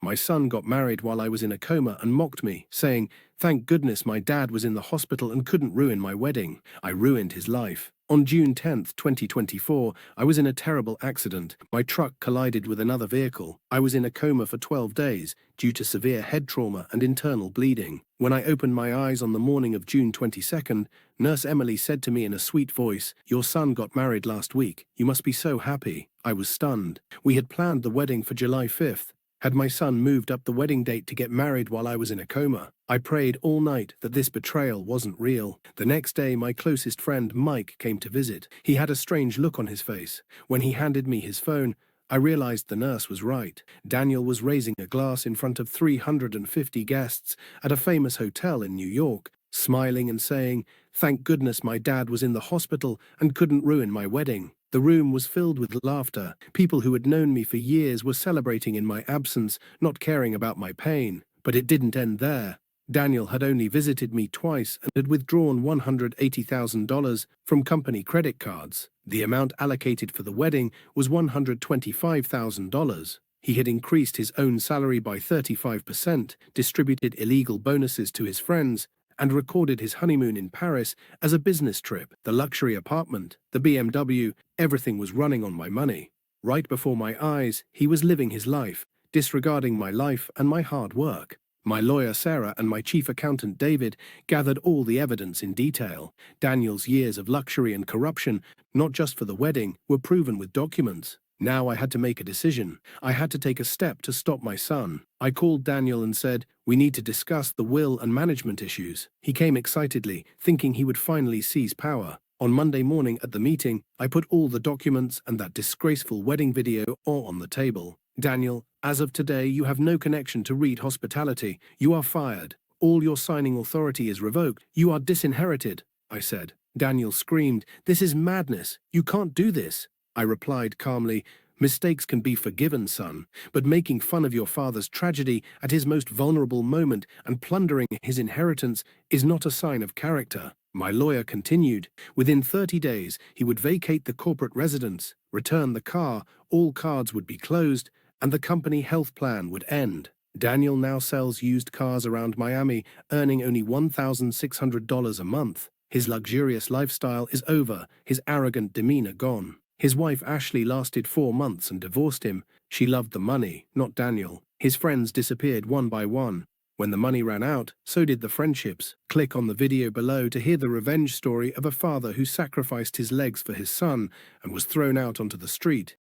My son got married while I was in a coma and mocked me, saying, "Thank goodness my dad was in the hospital and couldn't ruin my wedding." I ruined his life. On June 10th, 2024, I was in a terrible accident. My truck collided with another vehicle. I was in a coma for 12 days due to severe head trauma and internal bleeding. When I opened my eyes on the morning of June 22nd, Nurse Emily said to me in a sweet voice, "Your son got married last week. You must be so happy." I was stunned. We had planned the wedding for July 5th. Had my son moved up the wedding date to get married while I was in a coma? I prayed all night that this betrayal wasn't real. The next day, my closest friend Mike came to visit. He had a strange look on his face. When he handed me his phone, I realized the nurse was right. Daniel was raising a glass in front of 350 guests at a famous hotel in New York, smiling and saying, "Thank goodness my dad was in the hospital and couldn't ruin my wedding." The room was filled with laughter. People who had known me for years were celebrating in my absence, not caring about my pain. But it didn't end there. Daniel had only visited me twice and had withdrawn $180,000 from company credit cards. The amount allocated for the wedding was $125,000. He had increased his own salary by 35%, distributed illegal bonuses to his friends, and recorded his honeymoon in Paris as a business trip. The luxury apartment, the BMW, everything was running on my money. Right before my eyes, he was living his life, disregarding my life and my hard work. My lawyer Sarah and my chief accountant David gathered all the evidence in detail. Daniel's years of luxury and corruption, not just for the wedding, were proven with documents. Now I had to make a decision. I had to take a step to stop my son. I called Daniel and said, "We need to discuss the will and management issues." He came excitedly, thinking he would finally seize power. On Monday morning at the meeting, I put all the documents and that disgraceful wedding video all on the table. "Daniel, as of today, you have no connection to Reed Hospitality. You are fired. All your signing authority is revoked. You are disinherited," I said. Daniel screamed, "This is madness. You can't do this." I replied calmly, "Mistakes can be forgiven, son, but making fun of your father's tragedy at his most vulnerable moment and plundering his inheritance is not a sign of character." My lawyer continued. Within 30 days, he would vacate the corporate residence, return the car, all cards would be closed, and the company health plan would end. Daniel now sells used cars around Miami, earning only $1,600 a month. His luxurious lifestyle is over, his arrogant demeanor gone. His wife Ashley lasted 4 months and divorced him. She loved the money, not Daniel. His friends disappeared one by one. When the money ran out, so did the friendships. Click on the video below to hear the revenge story of a father who sacrificed his legs for his son and was thrown out onto the street.